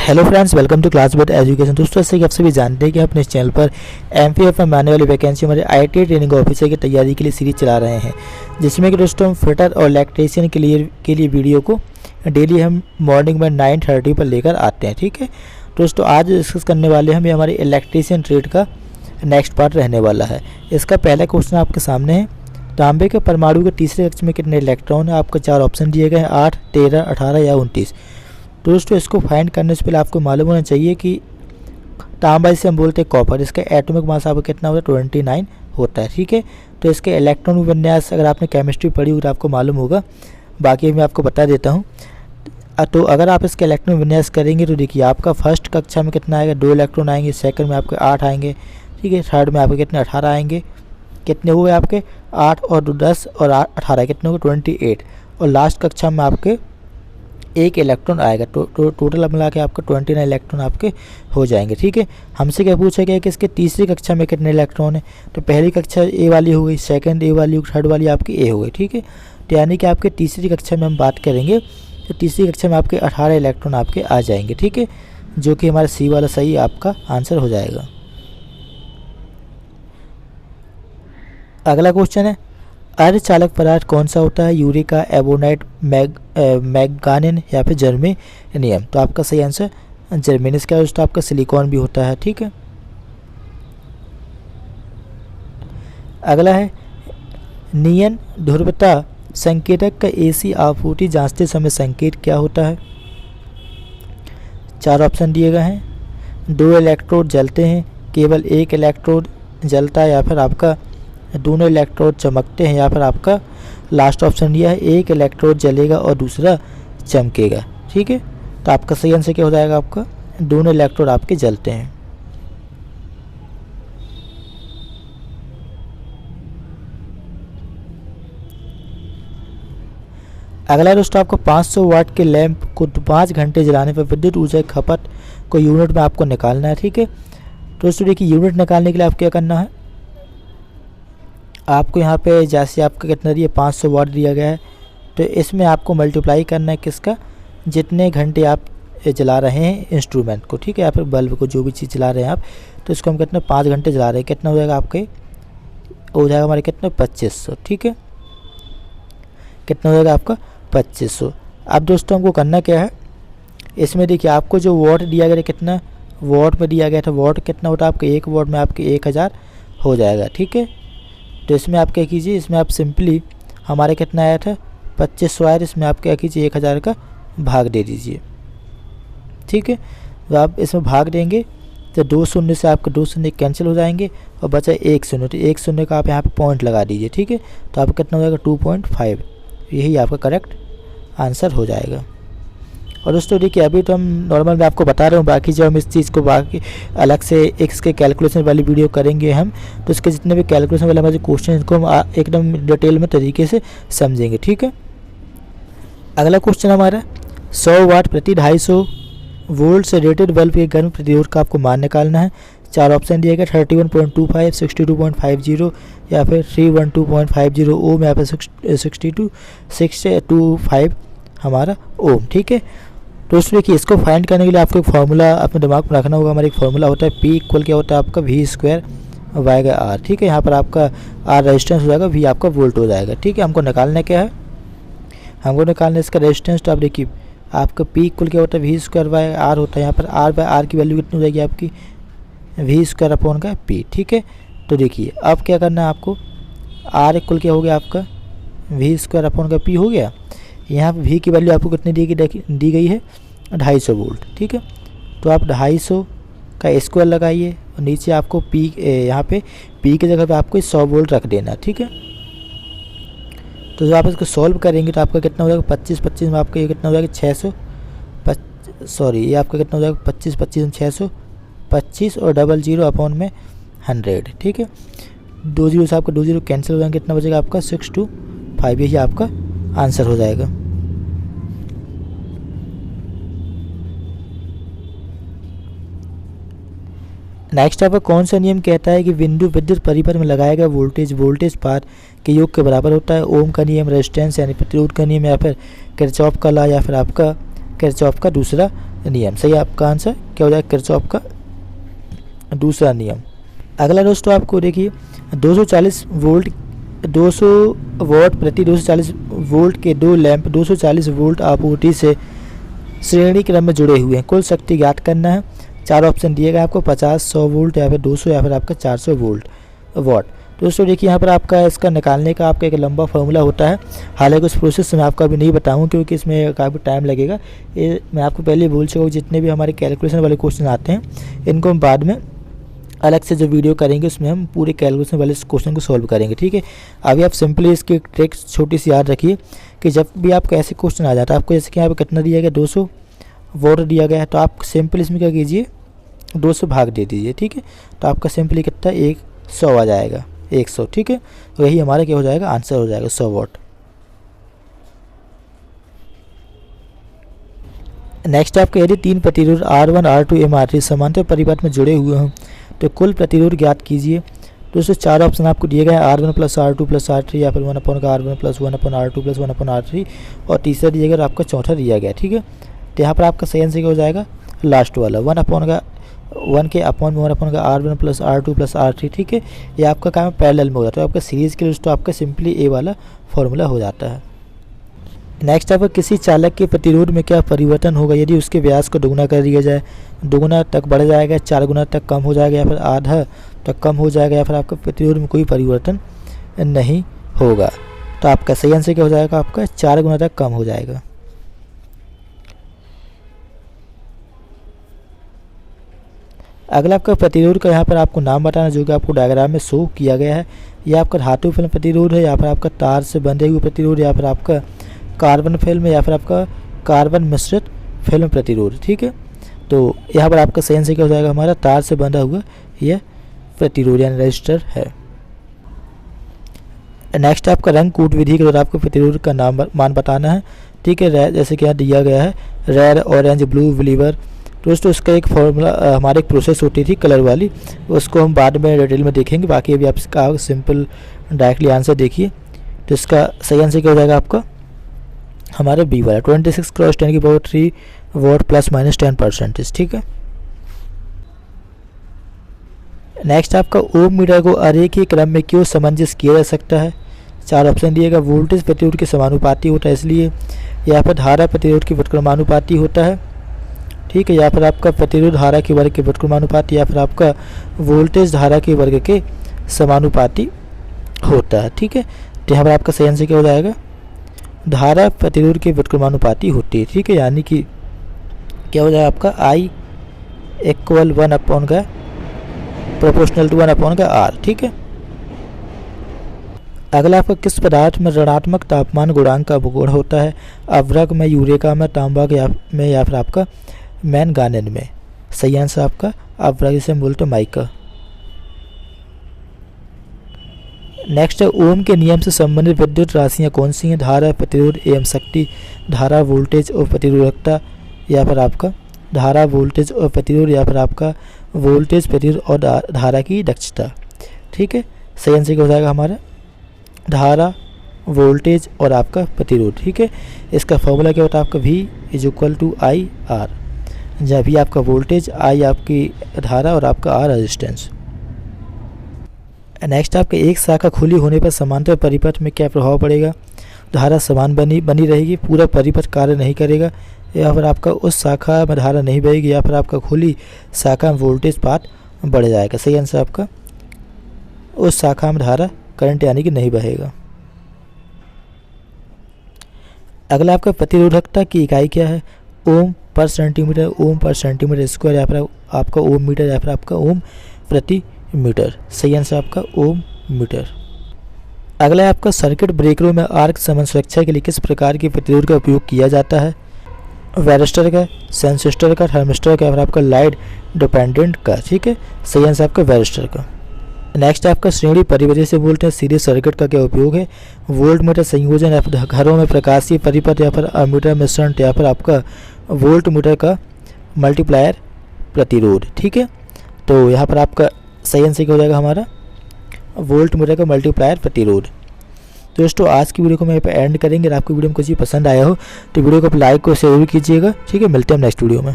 Hello friends, welcome to class bet education. दोस्तों, जैसे कि आप सभी जानते हैं कि हम अपने इस चैनल पर एमपीएफ में आने वाली वैकेंसी हमारे आईटीआई ट्रेनिंग ऑफिसर की तैयारी के लिए सीरीज चला रहे हैं, जिसमें कि दोस्तों हम फिटर और लैक्टेशियन के लिए वीडियो को डेली हम मॉर्निंग में 9:30 पर लेकर आते हैं। ठीक है दोस्तों, आज डिस्कस करने वाले हम ये हमारे इलेक्ट्रीशियन ट्रेड का नेक्स्ट पार्ट रहने वाला है। इसका पहला क्वेश्चन आपके सामने है, तांबे के परमाणु के तीसरे कक्ष में कितने इलेक्ट्रॉन है? आपको 4 ऑप्शन दिए गए हैं, 8, 13, 18 या 29। दोस्तों, इसको फाइंड करने से पहले आपको मालूम होना चाहिए कि तांबा जिसे हम बोलते हैं कॉपर, इसका एटॉमिक मास आपको कितना होता है? 29 होता है। ठीक है, तो इसके इलेक्ट्रॉन विन्यास अगर आपने केमिस्ट्री पढ़ी हो तो आपको मालूम होगा, बाकी मैं आपको बता देता हूँ। तो अगर आप इसके इलेक्ट्रॉन विन्यास करेंगे तो देखिए आपका फर्स्ट कक्षा में कितना आएगा? 2 इलेक्ट्रॉन आएंगे, सेकंड में आपके 8 आएंगे, ठीक है, थर्ड में आपके कितने? 18 आएंगे। कितने हुए आपके? 8 और 10 और 18 कितने हुए? 28। और लास्ट कक्षा में आपके 1 इलेक्ट्रॉन आएगा। टोटल मिला के आपका 29 इलेक्ट्रॉन आपके हो जाएंगे। ठीक है, हमसे क्या पूछा गया कि इसके तीसरी कक्षा में कितने इलेक्ट्रॉन है? तो पहली कक्षा ए वाली हो गई, सेकंड ए वाली, थर्ड वाली आपकी ए हो गई। ठीक है, तो यानी कि आपके तीसरी कक्षा में हम बात करेंगे तो तीसरी कक्षा में आपके 18 इलेक्ट्रॉन आपके आ जाएंगे। ठीक है, जो कि हमारा सी वाला सही आपका आंसर हो जाएगा। अगला क्वेश्चन है, अर्धचालक पदार्थ कौन सा होता है? यूरिका, एबोनाइट, मैग्नीशियम या फिर जर्मेनियम। तो आपका सही आंसर जर्मेनियम। इसका दोस्तों आपका सिलिकॉन भी होता है। ठीक है, अगला है, नियन ध्रुवता संकेतक का एसी आपूर्ति जांचते समय संकेत क्या होता है? 4 ऑप्शन दिए गए हैं, 2 इलेक्ट्रोड जलते हैं, केवल 1 इलेक्ट्रोड जलता है, या फिर आपका दोनों इलेक्ट्रोड चमकते हैं, या फिर आपका लास्ट ऑप्शन दिया है 1 इलेक्ट्रोड जलेगा और दूसरा चमकेगा। ठीक है, तो आपका सही आंसर क्या हो जाएगा? आपका दोनों इलेक्ट्रोड आपके जलते हैं। अगला दोस्तों, आपको 500 वाट के लैंप को 5 घंटे जलाने पर विद्युत ऊर्जा खपत को यूनिट में आपको निकालना है। ठीक है, तो दोस्तों देखिए, यूनिट निकालने के लिए आपको क्या करना है? आपको यहाँ पे जैसे आपका कितना दिया? 500 वाट दिया गया है, तो इसमें आपको मल्टीप्लाई करना है किसका? जितने घंटे आप जला रहे हैं इंस्ट्रूमेंट को, ठीक है, या फिर बल्ब को, जो भी चीज़ जला रहे हैं आप, तो इसको हम कितना 5 घंटे जला रहे हैं, कितना हो जाएगा आपके? हो जाएगा हमारे कितना? 2500। ठीक है, कितना हो जाएगा आपका? 2500। अब दोस्तों हमको करना क्या है, इसमें देखिए आपको जो वॉट दिया गया, कितना वॉट में दिया गया था? वॉट कितना होता है आपके? 1 वॉट में आपके 1000 हो जाएगा। ठीक है, तो इसमें आप क्या कीजिए, इसमें आप सिंपली हमारे कितना आया था? 2500 आया, इसमें आप क्या कीजिए? 1000 का भाग दे दीजिए। ठीक है, तो आप इसमें भाग देंगे तो 2 शून्य से आपके 2 शून्य कैंसिल हो जाएंगे और बचा 1 शून्य, तो 1 शून्य का आप यहाँ पे पॉइंट लगा दीजिए। ठीक है, तो आपका कितना हो जाएगा? 2.5। यही आपका करेक्ट आंसर हो जाएगा। और दोस्तों देखिए, अभी तो हम नॉर्मल मैं आपको बता रहा हूँ, बाकी जब हम इस चीज़ को बाकी अलग से इसके कैलकुलेशन वाली वीडियो करेंगे हम, तो इसके जितने भी कैलकुलेशन वाले हमारे क्वेश्चन इनको हम एकदम डिटेल में तरीके से समझेंगे। ठीक है, अगला क्वेश्चन हमारा 100 वाट प्रति 250 वोल्ट से रेटेड बल्ब के गर्म प्रतिरोध का आपको मान निकालना है। 4 ऑप्शन दिए गए, 31.25, 62.50 या फिर 312.50 ओम, या फिर 625 हमारा ओम। ठीक है, तो दोस्तों देखिए, इसको फाइंड करने के लिए आपको एक फार्मूला अपने दिमाग में रखना होगा। हमारा एक फार्मूला होता है P इक्वल क्या होता है आपका? V²/R। ठीक है, यहाँ पर आपका R रेजिस्टेंस हो जाएगा, V आपका वोल्ट हो जाएगा। ठीक है, हमको निकालना क्या है? हमको निकालना इसका रेजिस्टेंस। तो आप देखिए, आपका P इक्वल क्या होता है? V²/R होता है। यहाँ पर R/R की वैल्यू कितनी हो जाएगी आपकी? V²/P। ठीक है, तो देखिए अब क्या करना है आपको? R इक्वल क्या हो गया आपका? V²/P हो गया। यहाँ पर V की वैल्यू आपको कितनी दी गई है? 250 वोल्ट। ठीक है, तो आप 250 का स्क्वायर लगाइए और नीचे आपको P, यहाँ पे P की जगह पे आपको 100 वोल्ट रख देना। ठीक है, तो जब आप इसको सॉल्व करेंगे तो आपका कितना हो जाएगा? 25 में आपका ये कितना हो जाएगा? 600, ये आपका कितना हो जाएगा? 25 में 625 और 00/100। ठीक है, 2 जीरो से आपका 2 जीरो कैंसिल हो जाएंगे, कितना बचेगा आपका? 625। यही आपका आंसर हो जाएगा। नेक्स्ट आपका कौन सा नियम कहता है कि बिंदु विद्युत परिपथ में लगाया गया वोल्टेज पार के योग के बराबर होता है? ओम का नियम, रेजिस्टेंस यानी प्रतिरोध का नियम, या फिर किरचॉफ का लॉ, या फिर आपका किरचॉफ का दूसरा नियम। सही आपका आंसर क्या हो जाएगा, किरचॉफ का दूसरा नियम। अगला दोस्तों आपको देखिए 240 वोल्ट 200 वॉट प्रति 240 वोल्ट के दो लैंप 240 वोल्ट आपूर्ति से श्रेणी क्रम में जुड़े हुए हैं। कुल शक्ति ज्ञात करना है। चार ऑप्शन दिए गए आपको 50, 100 वोल्ट या फिर 200 या फिर आपका 400 वॉट। दोस्तों देखिए यहाँ पर आपका इसका निकालने का आपका एक लंबा फार्मूला होता है। हालांकि उस प्रोसेस मैं आपको अभी नहीं बताऊँ क्योंकि इसमें काफ़ी टाइम लगेगा। ये मैं आपको पहले बोल चुका हूँ, जितने भी हमारे कैलकुलेशन वाले क्वेश्चन आते हैं इनको हम बाद में अलग से जो वीडियो करेंगे उसमें हम पूरे कैलकुलेशन वाले क्वेश्चन को सॉल्व करेंगे, ठीक है। अभी आप सिंपली इसकी ट्रिक छोटी सी याद रखिए कि जब भी आपको ऐसे क्वेश्चन आ जाता है, आपको जैसे कि यहाँ पर कितना दिया गया 200 वोट दिया गया है, तो आप सिंपल इसमें क्या कीजिए 200 भाग दे दीजिए, ठीक है। तो आपका सिंपली कितना 100 आ जाएगा, 100, ठीक है। तो यही हमारा क्या हो जाएगा, आंसर हो जाएगा 100 वॉट। नेक्स्ट आपका यदि तीन प्रतिरोध R1, R2, MR3 समांतर परिपथ में जुड़े हुए हों तो कुल प्रतिरोध ज्ञात कीजिए। दोस्तों चार ऑप्शन आपको दिए गए हैं, R1 + R2 + R3 या फिर 1/R1 + 1/R2 + 1/R3 और तीसरा दिया गया और आपका चौथा दिया गया, ठीक है। तो यहाँ पर आपका सही आंसर क्या हो जाएगा, लास्ट वाला 1 के अपॉन में 1/R1 + R2 + R3, ठीक है। ये आपका काम पैरेलल में हो जाता है। आपका सीरीज़ के लिए दोस्तों आपका सिंपली ए वाला फॉर्मूला हो जाता है। नेक्स्ट आपका किसी चालक के प्रतिरोध में क्या परिवर्तन होगा यदि उसके व्यास को दोगुना कर दिया जाए। दोगुना तक बढ़ जाएगा, 4 गुना तक कम हो जाएगा या फिर आधा तक कम हो जाएगा या फिर आपका प्रतिरोध में कोई परिवर्तन नहीं होगा। तो आपका सही आंसर क्या हो जाएगा, आपका 4 गुना तक कम हो जाएगा। अगला आपका प्रतिरोध का यहाँ पर आपको नाम बताना जो कि आपको डायग्राम में शो किया गया है। यह आपका धातु फिल्म प्रतिरोध है या फिर आपका तार से बंधे हुए प्रतिरोध या फिर आपका कार्बन फिल्म या फिर आपका कार्बन मिश्रित फिल्म प्रतिरोध, ठीक है। तो यहाँ पर आपका सही आंसर क्या हो जाएगा, हमारा तार से बंधा हुआ यह प्रतिरोध यानी रेजिस्टर है। नेक्स्ट आपका रंग कूट विधि के द्वारा आपको प्रतिरोध का मान बताना है, ठीक है। जैसे कि यहाँ दिया गया है रेड, ऑरेंज, ब्लू, ब्लीवर। दोस्तों इसका एक फॉर्मूला हमारी एक प्रोसेस होती थी कलर वाली, उसको हम बाद में डिटेल में देखेंगे। बाकी अभी आप इसका सिंपल डायरेक्टली आंसर देखिए। तो इसका सही आंसर क्या हो जाएगा आपका, हमारा बी वाला 26 × 10³ वॉट ±10%, ठीक है। नेक्स्ट आपका ओम मीटर को अरेखीय क्रम में क्यों सामंजस्य किया जा सकता है। चार ऑप्शन दिएगा, वोल्टेज प्रतिरोध के समानुपाती होता है इसलिए, या फिर धारा प्रतिरोध के व्युत्क्रमानुपाती होता है, ठीक है, या फिर आपका प्रतिरोध धारा के वर्ग के व्युत्क्रमानुपाती, या फिर आपका वोल्टेज धारा के वर्ग के समानुपाती होता है, ठीक है। तो यहाँ पर आपका सही आंसर क्या हो जाएगा, धारा प्रतिरोध के व्युत्क्रमानुपाती होती है, ठीक है। यानी कि क्या हो जाएगा आपका I = 1/, प्रोपोर्शनल टू 1/R, ठीक है। अगला आपका किस पदार्थ में ऋणात्मक तापमान गुणांक का गुण होता है। अवरक में, यूरेका में, तांबा में या फिर आपका मैंगानीज में। सही आंसर आपका अवरक, जिसे हम बोलते हैं माइका। नेक्स्ट है ओम के नियम से संबंधित विद्युत राशियाँ कौन सी हैं। धारा, प्रतिरोध एवं शक्ति, धारा, वोल्टेज और प्रतिरोधकता, या फिर आपका धारा, वोल्टेज और प्रतिरोध, या फिर आपका वोल्टेज, प्रतिरोध और धारा की दक्षता, ठीक है। सही आंसर क्या हो जाएगा हमारा, धारा, वोल्टेज और आपका प्रतिरोध, ठीक है। इसका फॉर्मूला क्या होता है आपका V = IR, जहाँ भी आपका वोल्टेज, I आपकी धारा और आपका R रेजिस्टेंस। नेक्स्ट आपका एक शाखा खुली होने पर समांतर परिपथ में क्या प्रभाव पड़ेगा। धारा समान बनी रहेगी, पूरा परिपथ कार्य नहीं करेगा, या फिर आपका उस शाखा में धारा नहीं बहेगी, या फिर आपका खुली शाखा में वोल्टेज पाथ बढ़ जाएगा। सही आंसर आपका उस शाखा में धारा करंट यानी कि नहीं बहेगा। अगला आपका प्रतिरोधकता की इकाई क्या है। ओम पर सेंटीमीटर, ओम पर सेंटीमीटर स्क्वायर, या फिर आपका ओम मीटर, या फिर आपका ओम प्रति मीटर। सही आंसर आपका ओम मीटर। अगला है आपका सर्किट ब्रेकरों में आर्क समन सुरक्षा के लिए किस प्रकार के प्रतिरोध का उपयोग किया जाता है। वैरिस्टर का, सेंसिस्टर का, थर्मिस्टर का, या फिर आपका लाइट डिपेंडेंट का, ठीक है। सही आंसर आपका वैरिस्टर का। नेक्स्ट आपका श्रेणी परिपथ से बोलते हैं सीरीज सर्किट का क्या उपयोग है। वोल्ट मीटर संयोजन, या फिर घरों में प्रकाशीय परिपथ, या फिर अमीटर मिश्रण, या फिर आपका वोल्ट मीटर का मल्टीप्लायर प्रतिरोध, ठीक है। तो यहाँ पर आपका सही आंसर क्या हो जाएगा हमारा वोल्ट मीटर का मल्टीप्लायर प्रतिरोध। दोस्तों आज की वीडियो को मैं यहाँ पे एंड करेंगे। अगर आपको वीडियो में कुछ भी पसंद आया हो तो वीडियो को लाइक और शेयर भी कीजिएगा। ठीक है, मिलते हैं नेक्स्ट वीडियो में।